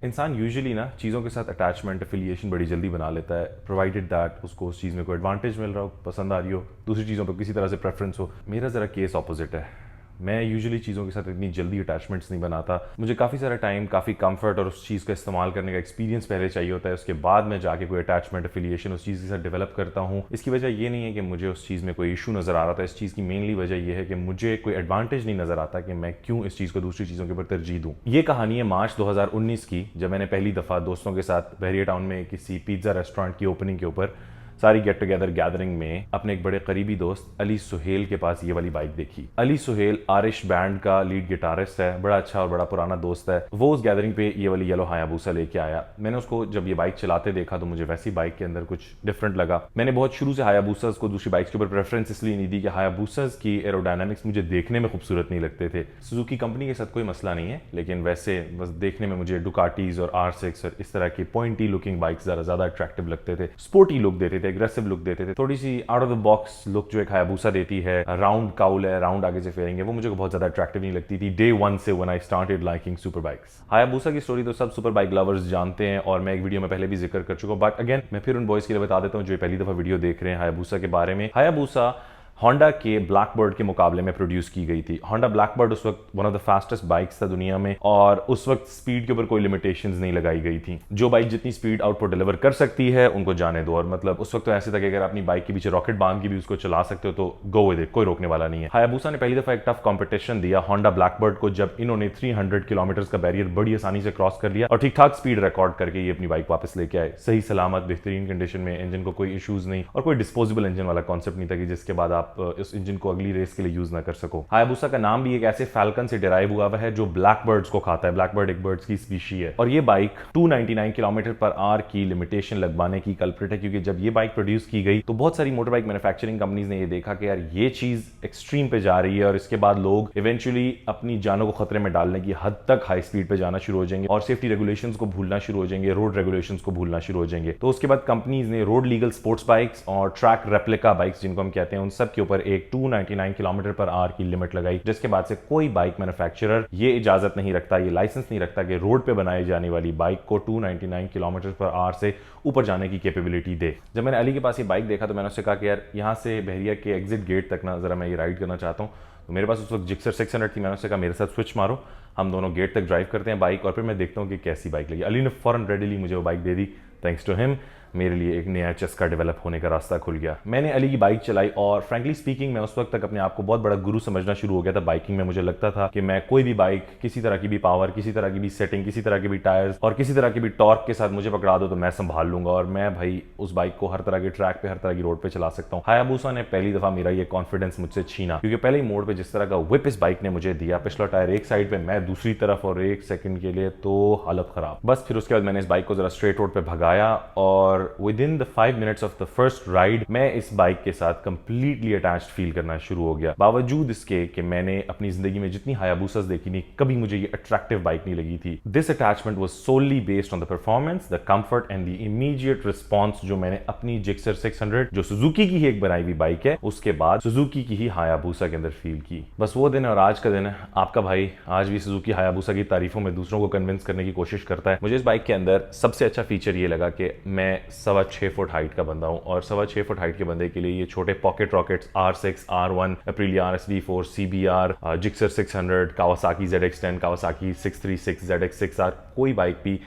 इंसान यूजुअली ना चीज़ों के साथ अटैचमेंट एफिलिएशन बड़ी जल्दी बना लेता है, प्रोवाइडेड दैट उसको उस चीज़ में कोई एडवांटेज मिल रहा हो, पसंद आ रही हो, दूसरी चीज़ों पर किसी तरह से प्रेफरेंस हो। मेरा ज़रा केस ऑपोजिट है। मैं यूजुअली चीज़ों के साथ इतनी जल्दी अटैचमेंट्स नहीं बनाता। मुझे काफ़ी सारा टाइम, काफ़ी कंफर्ट और उस चीज़ का इस्तेमाल करने का एक्सपीरियंस पहले चाहिए होता है, उसके बाद मैं जाके कोई अटैचमेंट एफिलिएशन उस चीज़ के साथ डेवलप करता हूँ। इसकी वजह ये नहीं है कि मुझे उस चीज़ में कोई इशू नज़र आ रहा था, इस चीज़ की मेनली वजह यह है कि मुझे कोई एडवांटेज नहीं नज़र आता कि मैं क्यों इस चीज़ को दूसरी चीज़ों के ऊपर तरजीह दूँ। ये कहानी है मार्च 2019 की, जब मैंने पहली दफ़ा दोस्तों के साथ बहरिया टाउन में किसी पिज़्ज़ा रेस्टोरेंट की ओपनिंग के ऊपर सारी गेट टुगेदर गैदरिंग में अपने एक बड़े करीबी दोस्त अली सुहेल के पास ये वाली बाइक देखी। अली सुहेल आरिश बैंड का लीड गिटारिस्ट है, बड़ा अच्छा और बड़ा पुराना दोस्त है। वो उस गैदरिंग पे ये वाली येलो हायाबूसा लेके आया। मैंने उसको जब ये बाइक चलाते देखा तो मुझे वैसी बाइक के अंदर कुछ डिफरेंट लगा। मैंने बहुत शुरू से हायाबूसास को दूसरी बाइक्स के ऊपर प्रेफरेंस इसलिए नहीं दी कि हायाबूसास की एरोडायनामिक्स मुझे देखने में खूबसूरत नहीं लगते थे। सुजुकी कंपनी के साथ कोई मसला नहीं है, लेकिन वैसे बस देखने में मुझे डुकाटीज और R6 और इस तरह की पॉइंटी लुकिंग बाइक्स ज़्यादा अट्रैक्टिव लगते थे, स्पोर्टी लुक देते थे, एग्रेसिव लुक देते थे, थोड़ी सी out of the box look जो एक हायाबूसा देती है, राउंड काउल है, राउंड आगे से फेरेंगे, वो मुझे बहुत ज्यादा अट्रैक्टिव नहीं लगती थी डे वन से when I started liking super bikes. Hayabusa की स्टोरी तो सब सुपर बाइक लवर्स जानते हैं और मैं एक वीडियो में पहले भी जिक्र कर चुका हूं, बट अगेन मैं फिर उन बॉयज के लिए बता देता हूं जो पहली दफा वीडियो देख रहे हैं हायाबूसा के बारे में। हायाबूसा होंडा के ब्लैकबर्ड के मुकाबले में प्रोड्यूस की गई थी। होंडा ब्लैकबर्ड उस वक्त one of the fastest bikes था दुनिया में और उस वक्त स्पीड के ऊपर कोई लिमिटेशंस नहीं लगाई गई थी। जो बाइक जितनी स्पीड आउटपुट डिलीवर कर सकती है उनको जाने दो, और मतलब उस वक्त तो ऐसे था कि अगर अपनी बाइक के पीछे रॉकेट बांध के भी उसको चला सकते हो तो गो विद इट, कोई रोकने वाला नहीं है। हायाबूसा ने पहली दफा एक टफ कॉम्पिटिशन दिया होंडा ब्लैकबर्ड को जब इन्होंने 300 किलोमीटर का बैरियर बड़ी आसानी से क्रॉस कर लिया और ठीक ठाक स्पीड रिकॉर्ड करके ये अपनी बाइक वापस लेके आए, सही सलामत, बेहतरीन कंडीशन में, इंजन को कोई इशूज नहीं और कोई डिस्पोजेबल इंजन वाला कॉन्सेप्ट नहीं था कि जिसके बाद आप इस इंजन को अगली रेस के लिए यूज ना कर सको। हायाबूसा का नाम भी एक ऐसे फैल्कन से डिराइव हुआ है जो ब्लैकबर्ड्स को खाता है। ब्लैकबर्ड एक बर्ड्स की स्पीशी है और ये बाइक 299 किलोमीटर पर आवर की लिमिटेशन लगवाने की कल्प्रिट है, क्योंकि जब ये बाइक प्रोड्यूस की गई तो बहुत सारी मोटर बाइक मैन्युफैक्चरिंग कंपनीज ने ये देखा कि यार ये चीज एक्सट्रीम पे जा रही है और इसके बाद लोग इवेंचुअली अपनी जानों को खतरे में डालने की हद तक हाई स्पीड पे जाना शुरू हो जाएंगे और सेफ्टी रेगुलेशंस को भूलना शुरू हो जाएंगे, रोड रेगुलेशंस को भूलना शुरू हो जाएंगे। तो उसके बाद कंपनीज ने रोड लीगल स्पोर्ट्स बाइक्स और ट्रैक रेप्लिका बाइक्स जिनको हम कहते हैं उन सब के ऊपर एक 299 किलोमीटर पर आवर की लिमिट लगाई, जिसके बाद से कोई बाइक मैन्युफैक्चरर ये इजाजत नहीं रखता, ये लाइसेंस नहीं रखता कि रोड पे बनाई जाने वाली बाइक को 299 किलोमीटर पर आवर से ऊपर जाने की कैपेबिलिटी दे। जब मैंने अली के पास ये बाइक देखा तो मैंने उससे कहा कि यार यहाँ से बहरिया के एग्जिट गेट तक ना जरा मैं ये राइड करना चाहता हूँ। तो मेरे पास उस वक्त जिक्सर 600 थी। मैंने उससे कहा मेरे साथ स्विच मारो, हम दोनों गेट तक ड्राइव करते हैं बाइक और फिर मैं देखता हूँ कि कैसी बाइक लगी। अली ने फौरन रेडिली मुझे वो बाइक दे दी। थैंक्स टू हिम मेरे लिए एक नया चस्का डेवलप होने का रास्ता खुल गया। मैंने अली की बाइक चलाई और फ्रैंकली स्पीकिंग मैं उस वक्त तक अपने आप को बहुत बड़ा गुरु समझना शुरू हो गया था बाइकिंग में। मुझे लगता था कि मैं कोई भी बाइक, किसी तरह की भी पावर, किसी तरह की भी सेटिंग, किसी तरह के भी टायर्स और किसी तरह के भी टॉर्क के साथ मुझे पकड़ा दो तो मैं संभाल लूंगा और मैं भाई उस बाइक को हर तरह के ट्रैक पे, हर तरह की रोड पे चला सकता हूँ। हायाबूसा ने पहली दफा मेरा ये कॉन्फिडेंस मुझसे छीना, क्योंकि पहले ही मोड़ पे जिस तरह का व्हिप इस बाइक ने मुझे दिया, पिछला टायर एक साइड पे, मैं दूसरी तरफ, और एक सेकंड के लिए तो हालत खराब। बस फिर उसके बाद मैंने इस बाइक को जरा स्ट्रेट रोड पे भगाया और with in the 5 minutes of the first ride मैं इस बाइक के साथ कंप्लीटली अटैच्ड फील करना शुरू हो गया। बावजूद इसके कि मैंने अपनी जिंदगी में जितनी हायाबूसास देखी नहीं, कभी मुझे ये अट्रैक्टिव बाइक नहीं लगी थी। This attachment was solely based on the performance, the comfort and the immediate response जो मैंने अपनी जिक्सर 600 जो सुजुकी की ही एक बनाई हुई बाइक है उसके बाद सुजुकी की ही हायाबूसा के अंदर फील की। बस वो दिन और आज का दिन है। आपका भाई आज भी सुजुकी हायाबूसा की तारीफों में दूसरों को कन्विंस करने की कोशिश करता है। मुझे इस बाइक के अंदर सबसे अच्छा फीचर ये लगा कि मैं 6.25 फुट हाइट का बंदा हूं और 6.25 फुट हाइट के बंदे के लिए ये छोटे pocket rockets R6, R1, Aprilia RSV4, CBR, Gixxer 600, Kawasaki ZX10, Kawasaki 636, ZX6R कोई बाइक भी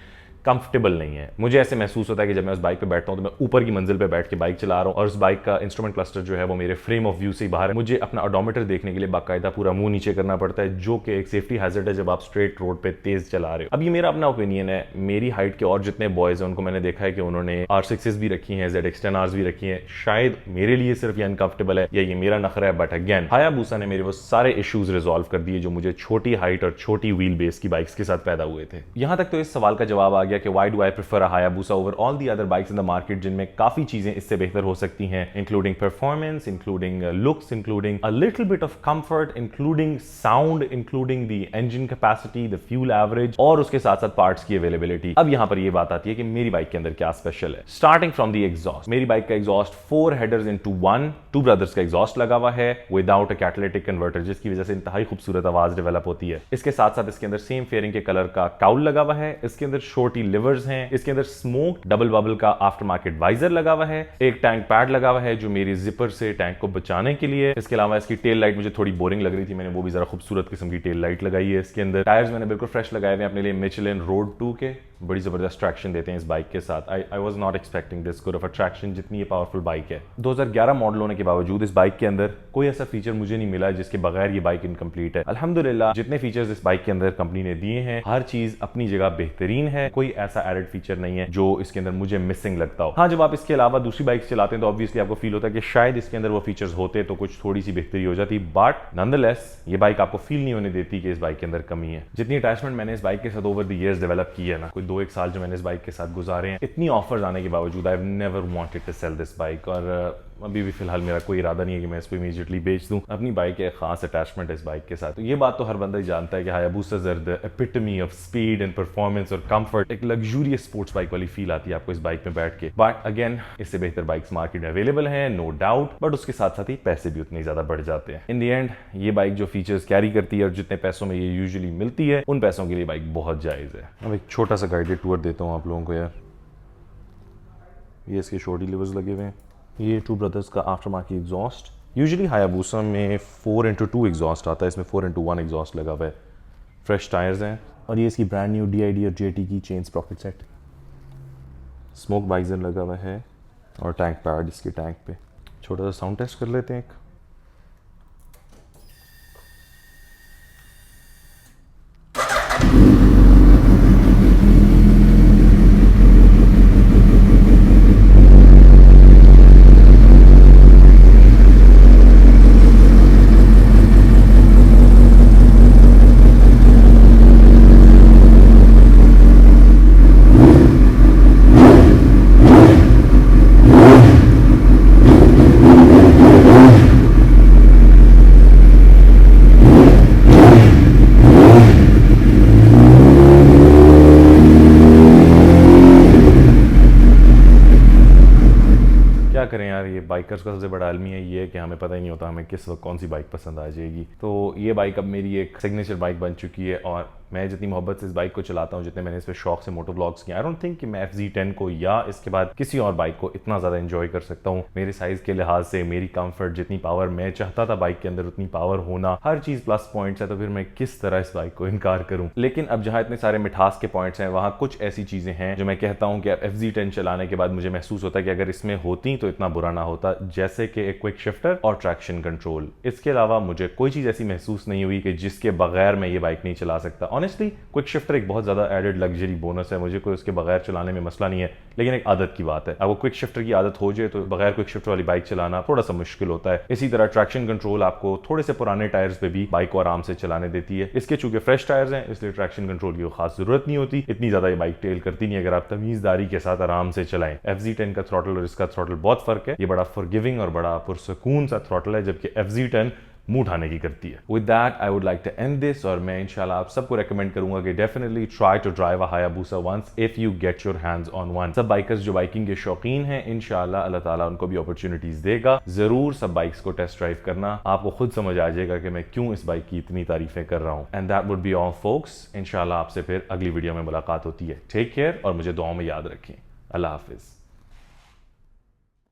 कंफर्टेबल नहीं है। मुझे ऐसे महसूस होता है कि जब मैं उस बाइक पे बैठता हूं तो मैं ऊपर की मंजिल पे बैठ के बाइक चला रहा हूं और उस बाइक का इंस्ट्रूमेंट क्लस्टर जो है वो मेरे फ्रेम ऑफ व्यू से ही बाहर है। मुझे अपना ऑडोमीटर देखने के लिए बाकायदा पूरा मुंह नीचे करना पड़ता है, जो कि एक सेफ्टी हैजर्ड है जब आप स्ट्रेट रोड पे तेज चला रहे हो। अब ये मेरा अपना ओपिनियन है। मेरी हाइट के और जितने बॉयज हैं उनको मैंने देखा है कि उन्होंने R6s भी रखी हैं, ZX10Rs भी रखी हैं। शायद मेरे लिए सिर्फ ये अनकंफर्टेबल है या ये मेरा नखरा है, बट अगेन हायाबूसा ने मेरे वो सारे इश्यूज रिजॉल्व कर दिए जो मुझे छोटी हाइट और छोटी व्हील बेस की बाइक्स के साथ पैदा हुए थे। यहां तक तो इस सवाल का जवाब आ गया गया कि why do I prefer a Hayabusa over all the other bikes in the market, जिनमें काफी चीजें इससे बेहतर हो सकती हैं, including performance, including looks, including a little bit of comfort, including sound, including the engine capacity, the fuel average, और उसके साथ साथ पार्ट्स की अवेलेबिलिटी। अब यहां पर यह बात आती है कि मेरी बाइक के अंदर क्या स्पेशल है। स्टार्टिंग फ्रॉम द एग्जॉस्ट, मेरी बाइक का exhaust 4 headers into 1 two brothers का एग्जॉस्ट लगा हुआ है विदाउट अ कैटालिटिक कन्वर्टर, जिसकी वजह से इंतहाई खूबसूरत आवाज डेवलप होती है। इसके साथ साथ इसके अंदर सेम फेयरिंग के कलर का काउल लगा हुआ है, इसके अंदर छोटी लिवर्स हैं, इसके अंदर स्मोक डबल बबल का आफ्टर मार्केट वाइजर लगा हुआ है, एक टैंक पैड लगा हुआ है जो मेरी जिपर से टैंक को बचाने के लिए। इसके अलावा इसकी टेल लाइट मुझे थोड़ी बोरिंग लग रही थी, मैंने वो भी जरा खूबसूरत किस्म की टेल लाइट लगाई है। इसके अंदर टायर्स मैंने बिल्कुल फ्रेश लगाए हुए अपने लिए, मिचेलिन रोड 2 के, बड़ी जबरदस्त ट्रैक्शन देते हैं इस बाइक के साथ। I was not expecting this good of a traction जितनी ये पावरफुल बाइक है। 2011 मॉडल होने के बावजूद इस बाइक के अंदर कोई ऐसा फीचर मुझे नहीं मिला जिसके बगैर ये बाइक इनकम्प्लीट है। अल्हम्दुलिल्लाह जितने फीचर्स इस बाइक के अंदर कंपनी ने दिए हैं हर चीज अपनी जगह बेहतरीन है, कोई ऐसा एडेड फीचर नहीं है जो इसके अंदर मुझे मिसिंग लगता हो। हाँ, जब आप इसके अलावा दूसरी बाइक चलाते हैं तो ऑब्वियसली आपको फील होता है कि शायद इसके अंदर वो फीचर्स होते तो कुछ थोड़ी सी बेहतरी हो जाती, बट नॉनदलेस ये बाइक आपको फील नहीं होने देती कि इस बाइक के अंदर कमी है। जितनी अटैचमेंट मैंने इस बाइक के साथ ओवर द ईयर्स डेवलप की है ना, कोई 2-1 साल जो मैंने इस बाइक के साथ गुजारे हैं, इतनी ऑफर्स आने के बावजूद I have never wanted to sell this bike, और अभी भी फिलहाल मेरा कोई इरादा नहीं है कि मैं इसको इमीडिएटली बेच दूं। अपनी बाइक है, खास अटैचमेंट है इस बाइक के साथ। तो ये बात तो हर बंदा ही जानता है कि Hayabusa the epitome of speed and performance और कंफर्ट। एक लग्जूरियस स्पोर्ट्स बाइक वाली फील आती है आपको इस बाइक में बैठ के। बट अगेन इससे बेहतर बाइक्स मार्केट में अवेलेबल हैं, नो डाउट, बट उसके साथ साथ ही पैसे भी उतने ज्यादा बढ़ जाते हैं। इन द एंड ये बाइक जो फीचर्स कैरी करती है और जितने पैसों में ये यूजुअली मिलती है उन पैसों के लिए बाइक बहुत जायज है। अब एक छोटा सा गाइडेड टूर देता हूँ आप लोगों को यार। ये इसके छोटी लिवर्स लगे हुए हैं, ये टू ब्रदर्स का after market exhaust. Usually Hayabusa में 4x2 एग्जॉस्ट आता है, इसमें 4x1 एग्जॉस्ट लगा हुआ है। फ्रेश टायर्स हैं और ये इसकी ब्रांड न्यू DID और JT की chain sprocket set. Smoke visor लगा हुआ है और टैंक पैड इसके टैंक पे। छोटा सा साउंड टेस्ट कर लेते हैं एक। क्या करें यार, ये बाइकर्स का सबसे बड़ा अलमी है ये है कि हमें पता ही नहीं होता हमें किस वक्त कौन सी बाइक पसंद आ जाएगी। तो ये बाइक अब मेरी एक सिग्नेचर बाइक बन चुकी है और मैं जितनी मोहब्बत से इस बाइक को चलाता हूँ, जितने मैंने इस पर शौक से मोटो व्लॉग्स किए, आई डोंट थिंक कि मैं FZ10 को या इसके बाद किसी और बाइक को इतना ज़्यादा एंजॉय कर सकता हूँ। मेरे साइज़ के लिहाज से, मेरी कंफर्ट, जितनी पावर मैं चाहता था बाइक के अंदर उतनी पावर होना, हर चीज़ प्लस पॉइंट्स है, तो फिर मैं किस तरह इस बाइक को इनकार करूँ। लेकिन अब जहाँ इतने सारे मिठास के पॉइंट्स हैं वहाँ कुछ ऐसी चीज़ें हैं जो मैं कहता हूँ कि FZ10 चलाने के बाद मुझे महसूस होता है कि अगर इसमें होती तो इतना बुरा ना होता, जैसे कि एक क्विक शिफ्टर और ट्रैक्शन कंट्रोल। इसके अलावा मुझे कोई चीज़ ऐसी महसूस नहीं हुई कि जिसके बगैर मैं ये बाइक नहीं चला सकता। ऑनेस्टली क्विक शिफ्टर एक बहुत ज्यादा एडेड लग्जरी बोनस है, मुझे कोई उसके बगैर चलाने में मसला नहीं है, लेकिन एक आदत की बात है। आपको क्विक शिफ्टर की आदत हो जाए तो बगैर क्विक शिफ्टर वाली बाइक चलाना थोड़ा सा मुश्किल होता है। इसी तरह ट्रैक्शन कंट्रोल आपको थोड़े से पुराने टायर्स पे भी बाइक को आराम से चलाने देती है। इसके चूंकि फ्रेश टायर्स हैं इसलिए ट्रैक्शन कंट्रोल की खास जरूरत नहीं होती, इतनी ज्यादा ये बाइक टेल करती नहीं अगर आप तमीजदारी के साथ आराम से चलाएं। FZ10 का थ्रॉटल और इसका थ्रॉटल बहुत फर्क है, ये बड़ा फॉरगिविंग और बड़ा पुरसकून सा थ्रॉटल है, जबकि FZ10 मुंह उठाने की करती है। With that I would like to end this, और मैं इंशाल्लाह आप सबको रेकमेंड करूंगा कि definitely try to drive a Hayabusa once if you get your hands on one. सब बाइकर्स जो बाइकिंग के शौकीन हैं इंशाल्लाह अल्लाह ताला उनको भी अपॉर्चुनिटीज देगा। जरूर सब बाइक्स को टेस्ट ड्राइव करना, आपको खुद समझ आ जाएगा कि मैं क्यों इस बाइक की इतनी तारीफें कर रहा हूं। And that would be all folks, इंशाल्लाह आपसे फिर अगली वीडियो में मुलाकात होती है। टेक केयर और मुझे दुआओं में याद रखें। अल्लाह हाफिज।